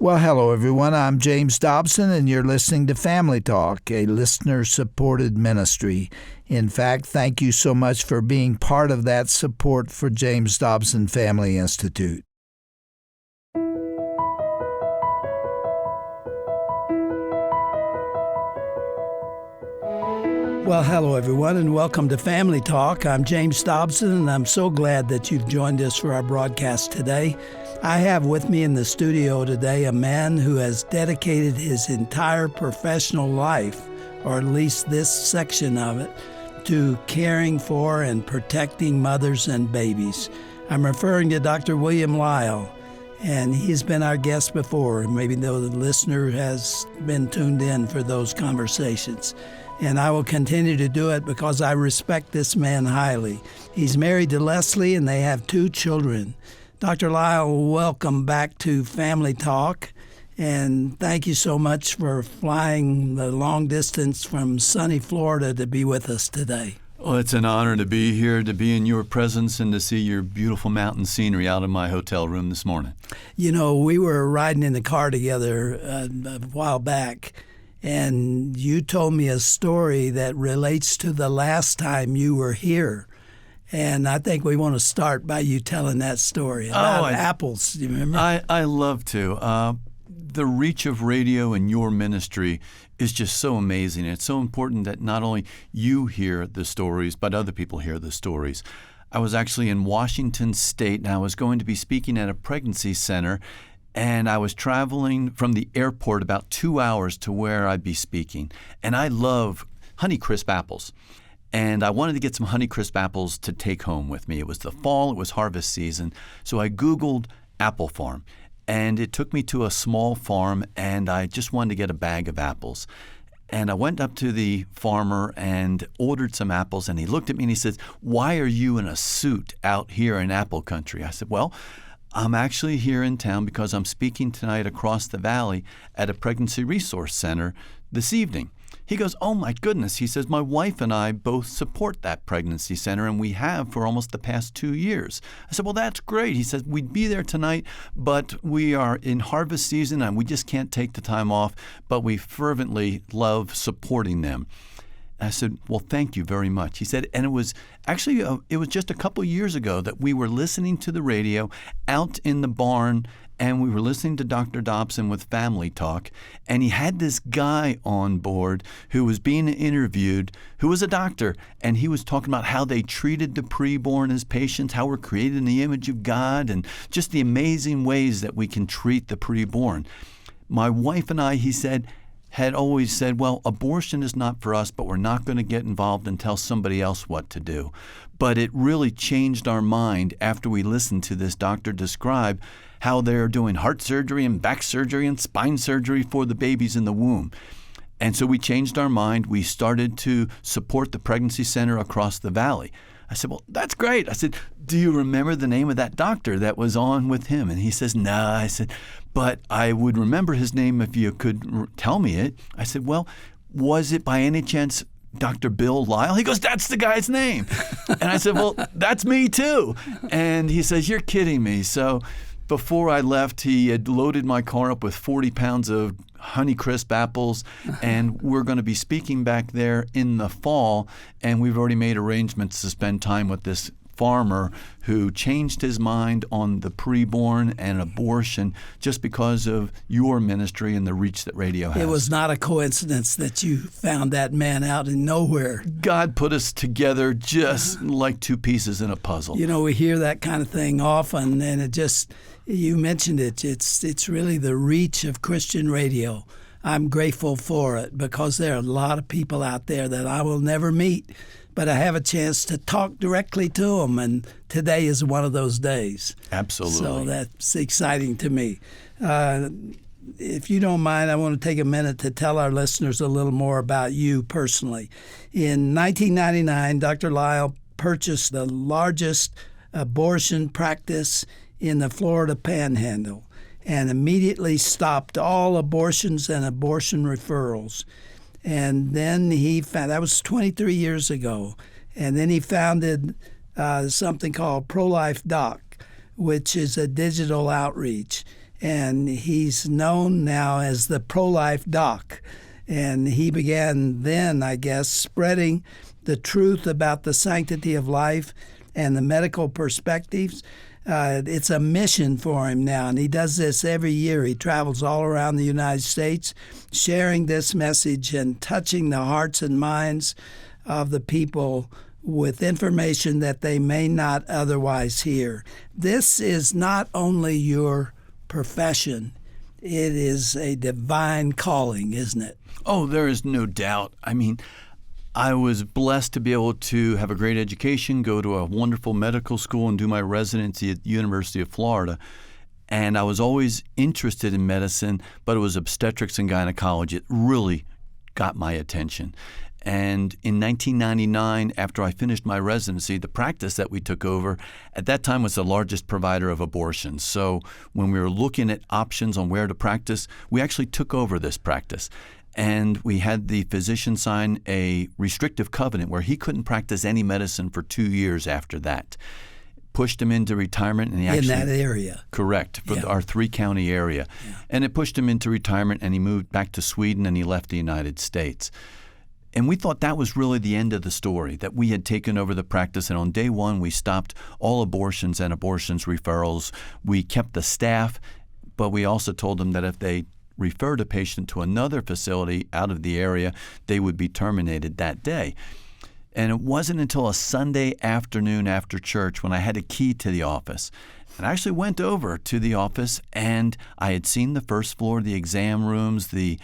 Well, hello, everyone. I'm James Dobson, and you're listening to Family Talk, a listener-supported ministry. In fact, thank you so much for being part of that support for James Dobson Family Institute. Well, hello, everyone, and welcome to Family Talk. I'm James Dobson, and I'm so glad that you've joined us for our broadcast today. I have with me in the studio today a man who has dedicated his entire professional life, or at least this section of it, to caring for and protecting mothers and babies. I'm referring to Dr. William Lile, and he's been our guest before. Maybe the listener has been tuned in for those conversations. And I will continue to do it because I respect this man highly. He's married to Lesley, and they have 2 children. Dr. Lile, welcome back to Family Talk, and thank you so much for flying the long distance from sunny Florida to be with us today. Well, it's an honor to be here, to be in your presence, and to see your beautiful mountain scenery out of my hotel room this morning. You know, we were riding in the car together a while back, and you told me a story that relates to the last time you were here. And I think we want to start by you telling that story about apples. Do you remember? I love to. The reach of radio and your ministry is just so amazing. It's so important that not only you hear the stories, but other people hear the stories. I was actually in Washington State, and I was going to be speaking at a pregnancy center, and I was traveling from the airport about 2 hours to where I'd be speaking. And I love Honeycrisp apples. And I wanted to get some Honeycrisp apples to take home with me. It was the fall, it was harvest season. So I Googled apple farm. And it took me to a small farm, and I just wanted to get a bag of apples. And I went up to the farmer and ordered some apples, and he looked at me and he said, "Why are you in a suit out here in apple country?" I said, "Well, I'm actually here in town because I'm speaking tonight across the valley at a pregnancy resource center this evening." He goes, "Oh my goodness." He says, "My wife and I both support that pregnancy center, and we have for almost the past 2 years." I said, "Well, that's great." He says, "We'd be there tonight, but we are in harvest season and we just can't take the time off, but we fervently love supporting them." I said, "Well, thank you very much." He said, and it was actually, it was just a couple years ago that we were listening to the radio out in the barn, and we were listening to Dr. Dobson with Family Talk, and he had this guy on board who was being interviewed, who was a doctor, and he was talking about how they treated the preborn as patients, how we're created in the image of God, and just the amazing ways that we can treat the preborn. My wife and I, he said, had always said, well, abortion is not for us, but we're not going to get involved and tell somebody else what to do. But it really changed our mind after we listened to this doctor describe how they're doing heart surgery and back surgery and spine surgery for the babies in the womb. And so we changed our mind. We started to support the pregnancy center across the valley. I said, "Well, that's great." I said, "Do you remember the name of that doctor that was on with him?" And he says, "No." I said, "But I would remember his name if you could tell me it." I said, "Well, was it by any chance Dr. Bill Lile?" He goes, "That's the guy's name." And I said, "Well, that's me too." And he says, "You're kidding me." So before I left, he had loaded my car up with 40 pounds of Honeycrisp apples, and we're going to be speaking back there in the fall, and we've already made arrangements to spend time with this farmer who changed his mind on the preborn and abortion just because of your ministry and the reach that radio has. It was not a coincidence that you found that man out in nowhere. God put us together just like two pieces in a puzzle. You know, we hear that kind of thing often, and it just, you mentioned it, it's really the reach of Christian radio. I'm grateful for it because there are a lot of people out there that I will never meet, but I have a chance to talk directly to them, and today is one of those days. Absolutely. So that's exciting to me. If you don't mind, I want to take a minute to tell our listeners a little more about you personally. In 1999, Dr. Lile purchased the largest abortion practice in the Florida Panhandle and immediately stopped all abortions and abortion referrals. And then he found, that was 23 years ago, and then he founded something called Pro-Life Doc, which is a digital outreach. and he's known now as the pro-life doc. And he began then, I guess, spreading the truth about the sanctity of life and the medical perspectives. It's a mission for him now, and he does this every year. He travels all around the United States, sharing this message and touching the hearts and minds of the people with information that they may not otherwise hear. This is not only your profession, it is a divine calling, isn't it? Oh, there is no doubt. I mean, I was blessed to be able to have a great education, go to a wonderful medical school, and do my residency at the University of Florida. And I was always interested in medicine, but it was obstetrics and gynecology. It really got my attention. And in 1999, after I finished my residency, the practice that we took over at that time was the largest provider of abortions. So when we were looking at options on where to practice, we actually took over this practice. And we had the physician sign a restrictive covenant where he couldn't practice any medicine for 2 years after that. Pushed him into retirement. And he actually, in that area. Correct, for our 3-county area. Yeah. And it pushed him into retirement, and he moved back to Sweden, and he left the United States. And we thought that was really the end of the story, that we had taken over the practice. And on day one, we stopped all abortions and abortions referrals. We kept the staff, but we also told them that if they referred a patient to another facility out of the area, they would be terminated that day. And it wasn't until a Sunday afternoon after church when I had a key to the office. And I actually went over to the office, and I had seen the first floor, the exam rooms, the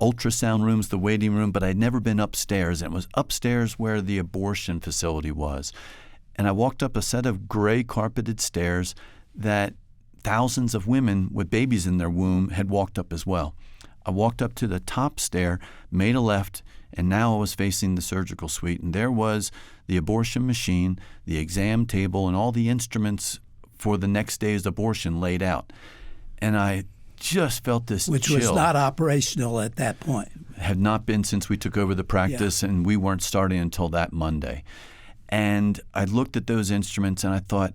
ultrasound rooms, the waiting room, but I'd never been upstairs. And it was upstairs where the abortion facility was. And I walked up a set of gray carpeted stairs that thousands of women with babies in their womb had walked up as well. I walked up to the top stair, made a left, and now I was facing the surgical suite. And there was the abortion machine, the exam table, and all the instruments for the next day's abortion laid out. And I just felt this Which chill. was not operational at that point. Had not been since we took over the practice, and we weren't starting until that Monday. And I looked at those instruments, and I thought,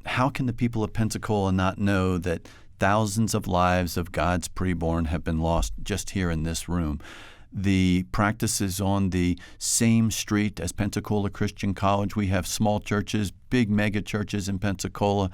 how can the people of Pensacola not know that thousands of lives of God's preborn have been lost just here in this room? The practice is on the same street as Pensacola Christian College. We have small churches, big mega churches in Pensacola.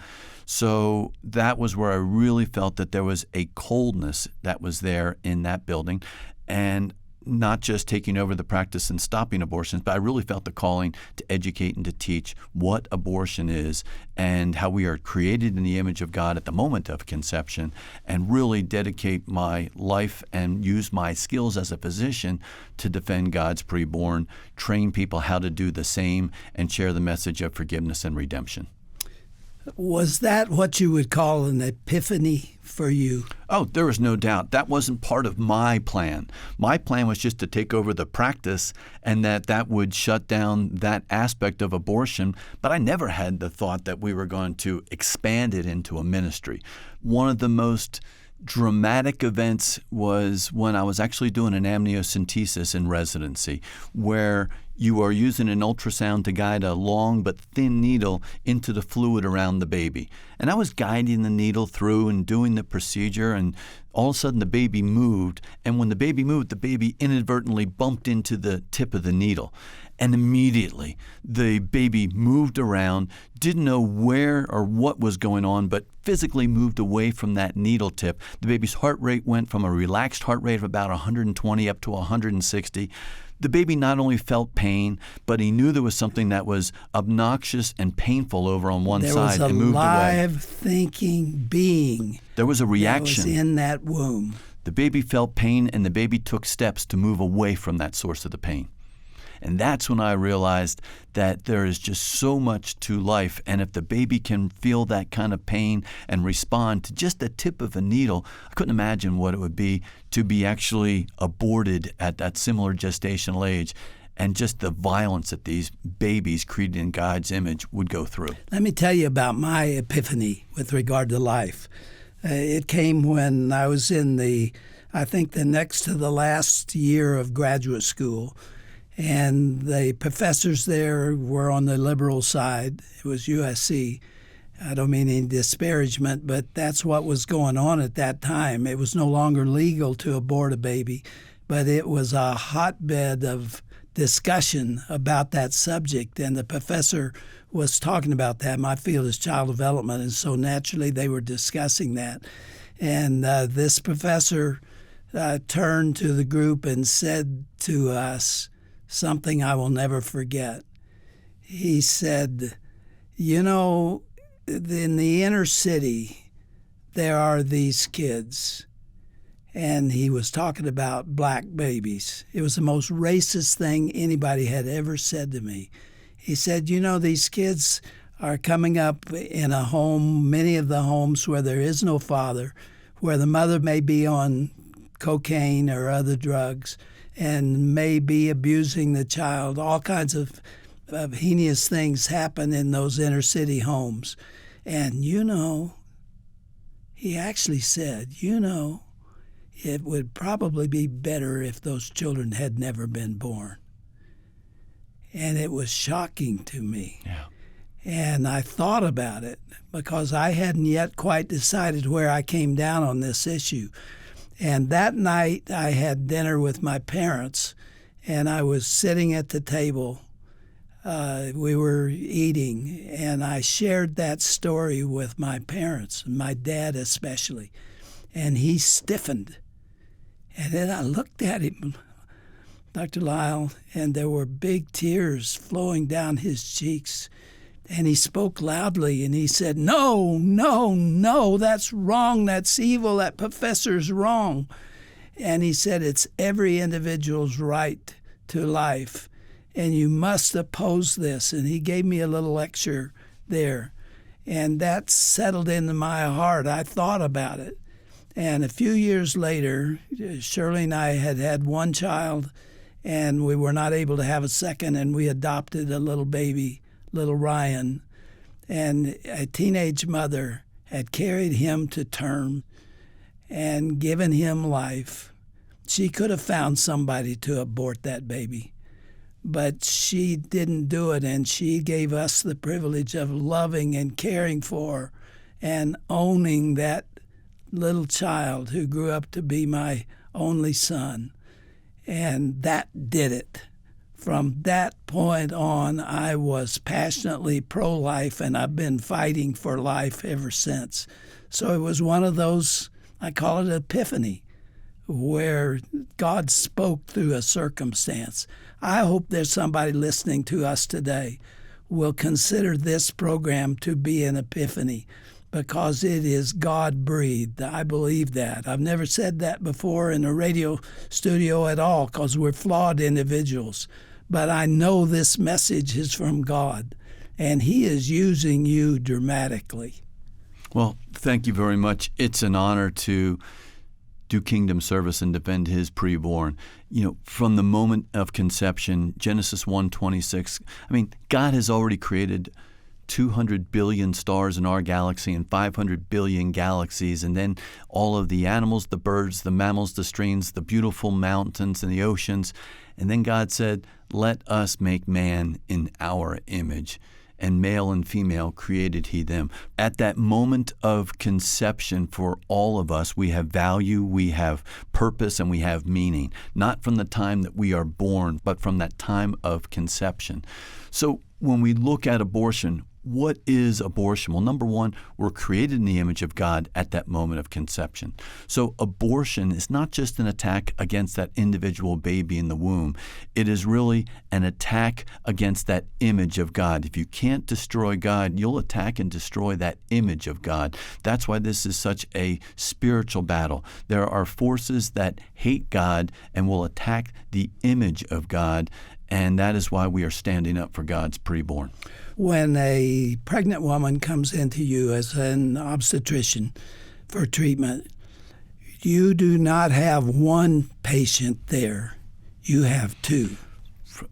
So that was where I really felt that there was a coldness that was there in that building. And not just taking over the practice and stopping abortions, but I really felt the calling to educate and to teach what abortion is and how we are created in the image of God at the moment of conception, and really dedicate my life and use my skills as a physician to defend God's preborn, train people how to do the same, and share the message of forgiveness and redemption. Was that what you would call an epiphany for you? Oh, there was no doubt. That wasn't part of my plan. My plan was just to take over the practice and that would shut down that aspect of abortion. But I never had the thought that we were going to expand it into a ministry. One of the most dramatic events was when I was actually doing an amniocentesis in residency, where you are using an ultrasound to guide a long but thin needle into the fluid around the baby. And I was guiding the needle through and doing the procedure, and all of a sudden the baby moved. And when the baby moved, the baby inadvertently bumped into the tip of the needle. And immediately the baby moved around, didn't know where or what was going on, but physically moved away from that needle tip. The baby's heart rate went from a relaxed heart rate of about 120 up to 160. The baby not only felt pain, but he knew there was something that was obnoxious and painful over on one side and moved away. There was a live, thinking being. There was a reaction. That was in that womb. The baby felt pain, and the baby took steps to move away from that source of the pain. And that's when I realized that there is just so much to life. And if the baby can feel that kind of pain and respond to just the tip of a needle, I couldn't imagine what it would be to be actually aborted at that similar gestational age, and just the violence that these babies created in God's image would go through. Let me tell you about my epiphany with regard to life. It came when I was in I think the next to the last year of graduate school. And the professors there were on the liberal side. It was USC. I don't mean any disparagement, but that's what was going on at that time. It was no longer legal to abort a baby, but it was a hotbed of discussion about that subject, and the professor was talking about that. My field is child development, and so naturally they were discussing that. And this professor turned to the group and said to us something I will never forget. He said, "You know, in the inner city, there are these kids." And he was talking about black babies. It was the most racist thing anybody had ever said to me. He said, "You know, these kids are coming up in a home, many of the homes where there is no father, where the mother may be on cocaine or other drugs and may be abusing the child. All kinds of heinous things happen in those inner city homes. And you know," he actually said, "you know, it would probably be better if those children had never been born." And it was shocking to me. Yeah. And I thought about it because I hadn't yet quite decided where I came down on this issue. And that night I had dinner with my parents, and I was sitting at the table. We were eating, and I shared that story with my parents, my dad especially, and he stiffened. And then I looked at him, Dr. Lile, and there were big tears flowing down his cheeks. And he spoke loudly, and he said, "No, no, no, that's wrong, that's evil, that professor's wrong." And he said, "It's every individual's right to life, and you must oppose this." And he gave me a little lecture there, and that settled into my heart. I thought about it. And a few years later, Shirley and I had had one child, and we were not able to have a second, and we adopted a little baby, little Ryan. And a teenage mother had carried him to term and given him life. She could have found somebody to abort that baby, but she didn't do it, and she gave us the privilege of loving and caring for and owning that little child who grew up to be my only son. And that did it. From that point on, I was passionately pro-life, and I've been fighting for life ever since. So it was one of those, I call it epiphany, where God spoke through a circumstance. I hope there's somebody listening to us today will consider this program to be an epiphany, because it is God-breathed. I believe that. I've never said that before in a radio studio at all, because we're flawed individuals. But I know this message is from God, and He is using you dramatically. Well, thank you very much. It's an honor to do kingdom service and defend His preborn. You know, from the moment of conception, Genesis 1:26, I mean, God has already created 200 billion stars in our galaxy and 500 billion galaxies, and then all of the animals, the birds, the mammals, the streams, the beautiful mountains and the oceans. And then God said, "Let us make man in our image." And male and female created He them. At that moment of conception for all of us, we have value, we have purpose, and we have meaning. Not from the time that we are born, but from that time of conception. So when we look at abortion, what is abortion? Well, number one, we're created in the image of God at that moment of conception. So abortion is not just an attack against that individual baby in the womb. It is really an attack against that image of God. If you can't destroy God, you'll attack and destroy that image of God. That's why this is such a spiritual battle. There are forces that hate God and will attack the image of God, and that is why we are standing up for God's preborn. When a pregnant woman comes into you as an obstetrician for treatment, you do not have one patient there. You have two.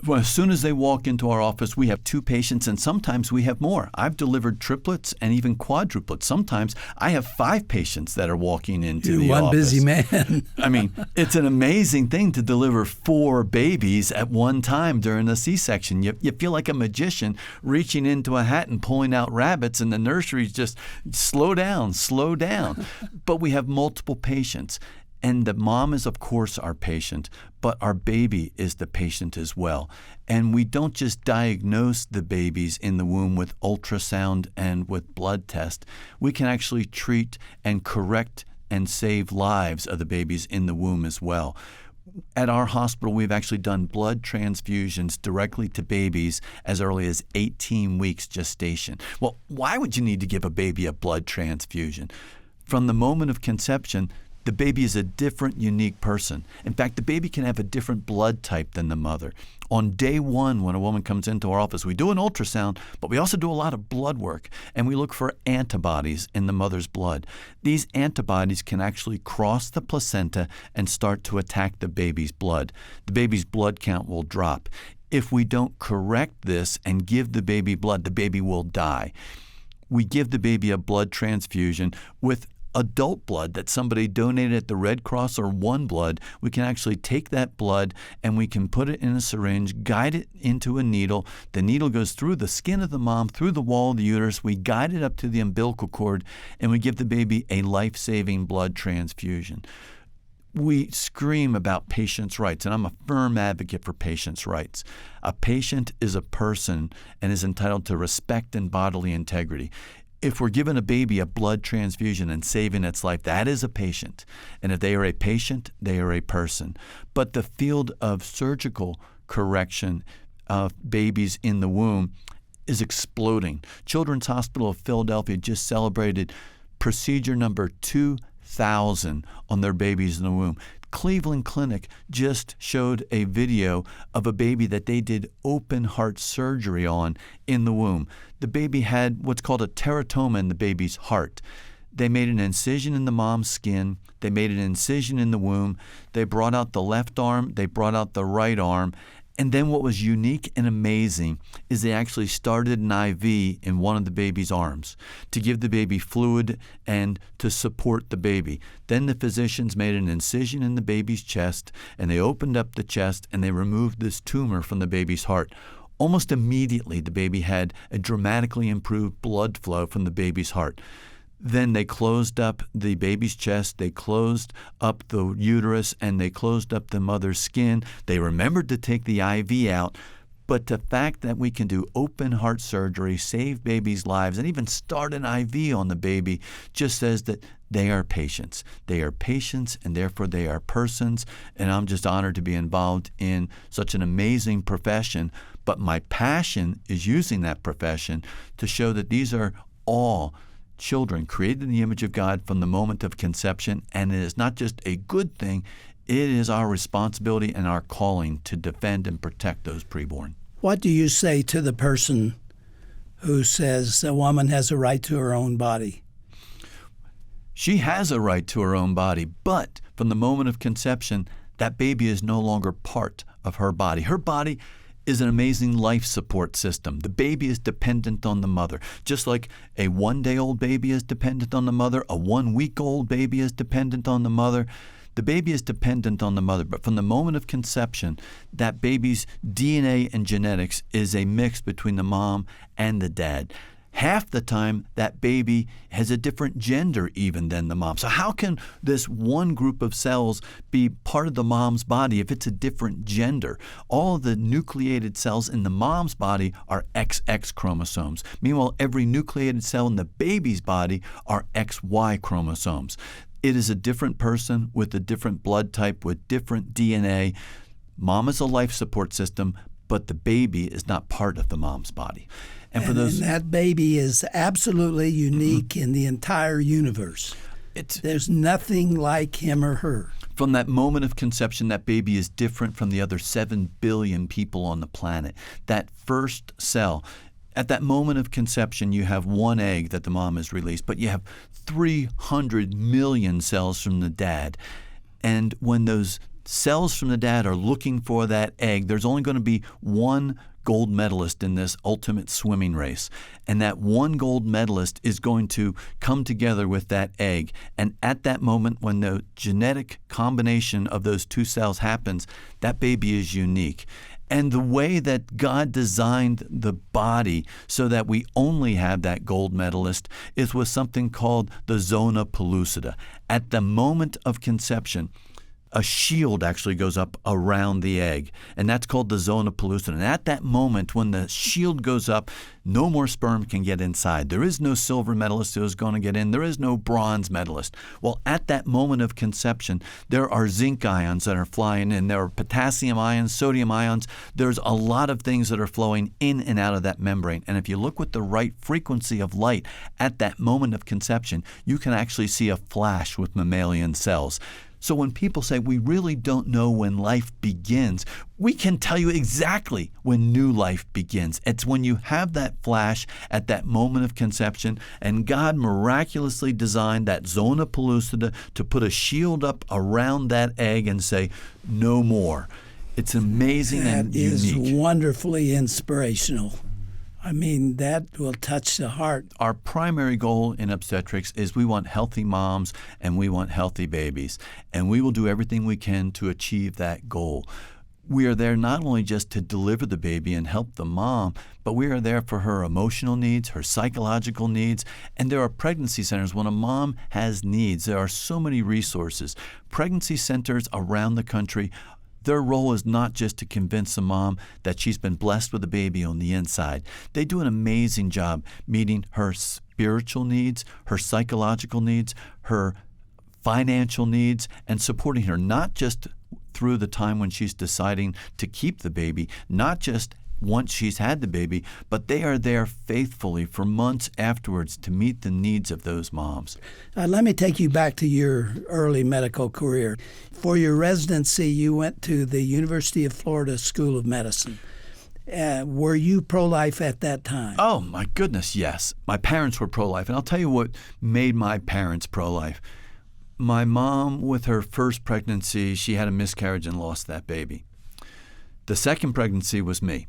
Well, as soon as they walk into our office, we have 2 patients, and sometimes we have more. I've delivered triplets and even quadruplets. Sometimes I have 5 patients that are walking into the one office. Busy man. I mean, it's an amazing thing to deliver 4 babies at one time during a C-section. You feel like a magician reaching into a hat and pulling out rabbits, and the nursery's just, slow down, slow down. But we have multiple patients. And the mom is, of course, our patient, but our baby is the patient as well. And we don't just diagnose the babies in the womb with ultrasound and with blood test. We can actually treat and correct and save lives of the babies in the womb as well. At our hospital, we've actually done blood transfusions directly to babies as early as 18 weeks gestation. Well, why would you need to give a baby a blood transfusion? From the moment of conception, the baby is a different, unique person. In fact, the baby can have a different blood type than the mother. On day 1, when a woman comes into our office, we do an ultrasound, but we also do a lot of blood work, and we look for antibodies in the mother's blood. These antibodies can actually cross the placenta and start to attack the baby's blood. The baby's blood count will drop. If we don't correct this and give the baby blood, the baby will die. We give the baby a blood transfusion with adult blood that somebody donated at the Red Cross or One Blood. We can actually take that blood and we can put it in a syringe, guide it into a needle. The needle goes through the skin of the mom, through the wall of the uterus. We guide it up to the umbilical cord, and we give the baby a life-saving blood transfusion. We scream about patients' rights, and I'm a firm advocate for patients' rights. A patient is a person and is entitled to respect and bodily integrity. If we're giving a baby a blood transfusion and saving its life, that is a patient. And if they are a patient, they are a person. But the field of surgical correction of babies in the womb is exploding. Children's Hospital of Philadelphia just celebrated procedure number 2,000 on their babies in the womb. Cleveland Clinic just showed a video of a baby that they did open heart surgery on in the womb. The baby had what's called a teratoma in the baby's heart. They made an incision in the mom's skin. They made an incision in the womb. They brought out the left arm. They brought out the right arm. And then what was unique and amazing is they actually started an IV in one of the baby's arms to give the baby fluid and to support the baby. Then the physicians made an incision in the baby's chest, and they opened up the chest, and they removed this tumor from the baby's heart. Almost immediately, the baby had a dramatically improved blood flow from the baby's heart. Then they closed up the baby's chest, they closed up the uterus, and they closed up the mother's skin. They remembered to take the IV out. But the fact that we can do open heart surgery, save babies' lives, and even start an IV on the baby just says that they are patients. They are patients, and therefore they are persons. And I'm just honored to be involved in such an amazing profession. But my passion is using that profession to show that these are all children created in the image of God from the moment of conception, and it is not just a good thing, it is our responsibility and our calling to defend and protect those preborn. What do you say to the person who says a woman has a right to her own body? She has a right to her own body, but from the moment of conception, that baby is no longer part of her body. Her body is an amazing life support system. The baby is dependent on the mother. Just like a 1-day-old baby is dependent on the mother, a 1-week-old baby is dependent on the mother. The baby is dependent on the mother, but from the moment of conception, that baby's DNA and genetics is a mix between the mom and the dad. Half the time, that baby has a different gender even than the mom. So how can this one group of cells be part of the mom's body if it's a different gender? All of the nucleated cells in the mom's body are XX chromosomes. Meanwhile, every nucleated cell in the baby's body are XY chromosomes. It is a different person with a different blood type, with different DNA. Mom is a life support system, but the baby is not part of the mom's body. And that baby is absolutely unique in the entire universe. There's nothing like him or her. From that moment of conception, that baby is different from the other 7 billion people on the planet. That first cell, at that moment of conception, you have one egg that the mom has released, but you have 300 million cells from the dad. And when those cells from the dad are looking for that egg. There's only going to be one gold medalist in this ultimate swimming race. And that one gold medalist is going to come together with that egg. And at that moment, when the genetic combination of those two cells happens, that baby is unique. And the way that God designed the body so that we only have that gold medalist is with something called the zona pellucida. At the moment of conception, a shield actually goes up around the egg, and that's called the zona pellucida. And at that moment, when the shield goes up, no more sperm can get inside. There is no silver medalist who is going to get in. There is no bronze medalist. Well, at that moment of conception, there are zinc ions that are flying in. There are potassium ions, sodium ions. There's a lot of things that are flowing in and out of that membrane. And if you look with the right frequency of light at that moment of conception, you can actually see a flash with mammalian cells. So when people say we really don't know when life begins, we can tell you exactly when new life begins. It's when you have that flash at that moment of conception, and God miraculously designed that zona pellucida to put a shield up around that egg and say, no more. It's amazing and unique. That is wonderfully inspirational. I mean, that will touch the heart. Our primary goal in obstetrics is we want healthy moms and we want healthy babies. And we will do everything we can to achieve that goal. We are there not only just to deliver the baby and help the mom, but we are there for her emotional needs, her psychological needs. And there are pregnancy centers. When a mom has needs, there are so many resources. Pregnancy centers around the country, their role is not just to convince the mom that she's been blessed with a baby on the inside. They do an amazing job meeting her spiritual needs, her psychological needs, her financial needs, and supporting her not just through the time when she's deciding to keep the baby, not just once she's had the baby, but they are there faithfully for months afterwards to meet the needs of those moms. Let me take you back to your early medical career. For your residency, you went to the University of Florida School of Medicine. Were you pro-life at that time? Oh, my goodness, yes. My parents were pro-life, and I'll tell you what made my parents pro-life. My mom, with her first pregnancy, she had a miscarriage and lost that baby. The second pregnancy was me.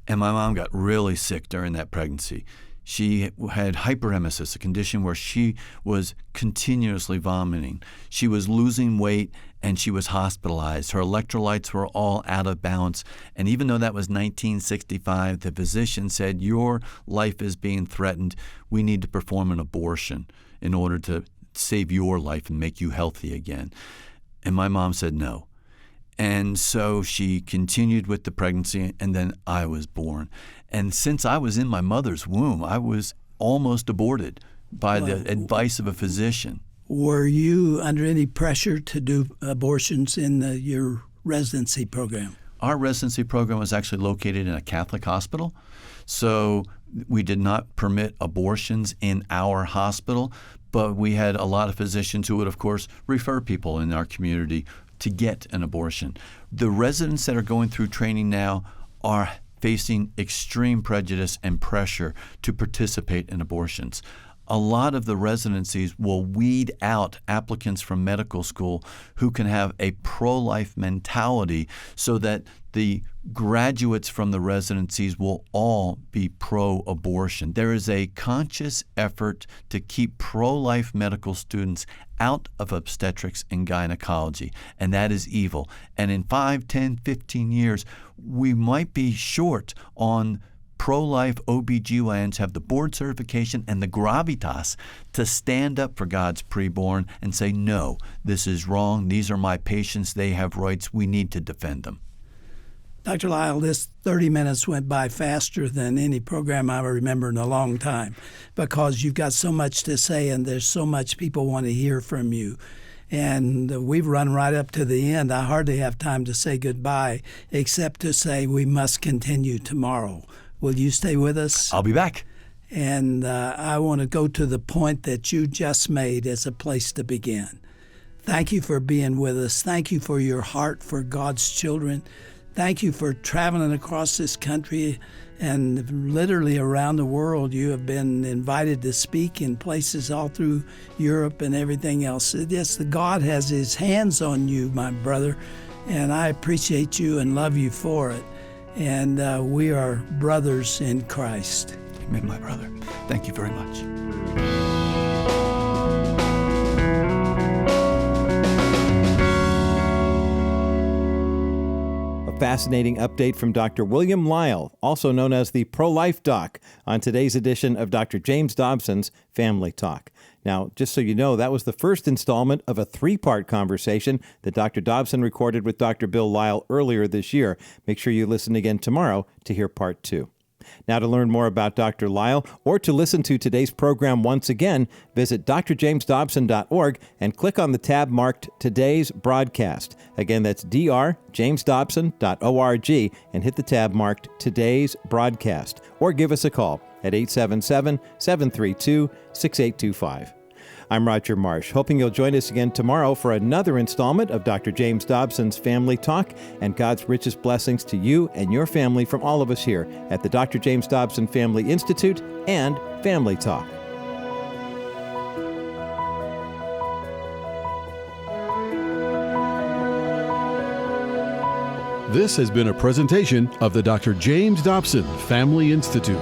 And my mom got really sick during that pregnancy. She had hyperemesis, a condition where she was continuously vomiting. She was losing weight, and she was hospitalized. Her electrolytes were all out of balance. And even though that was 1965, the physician said, your life is being threatened. We need to perform an abortion in order to save your life and make you healthy again. And my mom said no. And so she continued with the pregnancy, and then I was born. And since I was in my mother's womb, I was almost aborted by the advice of a physician. Were you under any pressure to do abortions in your residency program? Our residency program was actually located in a Catholic hospital, so we did not permit abortions in our hospital, but we had a lot of physicians who would, of course, refer people in our community to get an abortion. The residents that are going through training now are facing extreme prejudice and pressure to participate in abortions. A lot of the residencies will weed out applicants from medical school who can have a pro-life mentality so that the graduates from the residencies will all be pro-abortion. There is a conscious effort to keep pro-life medical students out of obstetrics and gynecology, and that is evil. And in 5, 10, 15 years, we might be short on pro-life OBGYNs have the board certification and the gravitas to stand up for God's preborn and say, no, this is wrong. These are my patients. They have rights. We need to defend them. Dr. Lile, this 30 minutes went by faster than any program I remember in a long time because you've got so much to say and there's so much people want to hear from you. And we've run right up to the end. I hardly have time to say goodbye except to say we must continue tomorrow. Will you stay with us? I'll be back. And I want to go to the point that you just made as a place to begin. Thank you for being with us. Thank you for your heart for God's children. thank you for traveling across this country and literally around the world. You have been invited to speak in places all through Europe and everything else. God has His hands on you, my brother, and I appreciate you and love you for it. And we are brothers in Christ. Amen, my brother. Thank you very much. Fascinating update from Dr. William Lile, also known as the Pro-Life Doc, on today's edition of Dr. James Dobson's Family Talk. Now, just so you know, that was the first installment of a 3-part conversation that Dr. Dobson recorded with Dr. Bill Lile earlier this year. Make sure you listen again tomorrow to hear part 2. Now, to learn more about Dr. Lile or to listen to today's program once again, visit drjamesdobson.org and click on the tab marked Today's Broadcast. Again, that's drjamesdobson.org and hit the tab marked Today's Broadcast. Or give us a call at 877-732-6825. I'm Roger Marsh, hoping you'll join us again tomorrow for another installment of Dr. James Dobson's Family Talk, and God's richest blessings to you and your family from all of us here at the Dr. James Dobson Family Institute and Family Talk. This has been a presentation of the Dr. James Dobson Family Institute.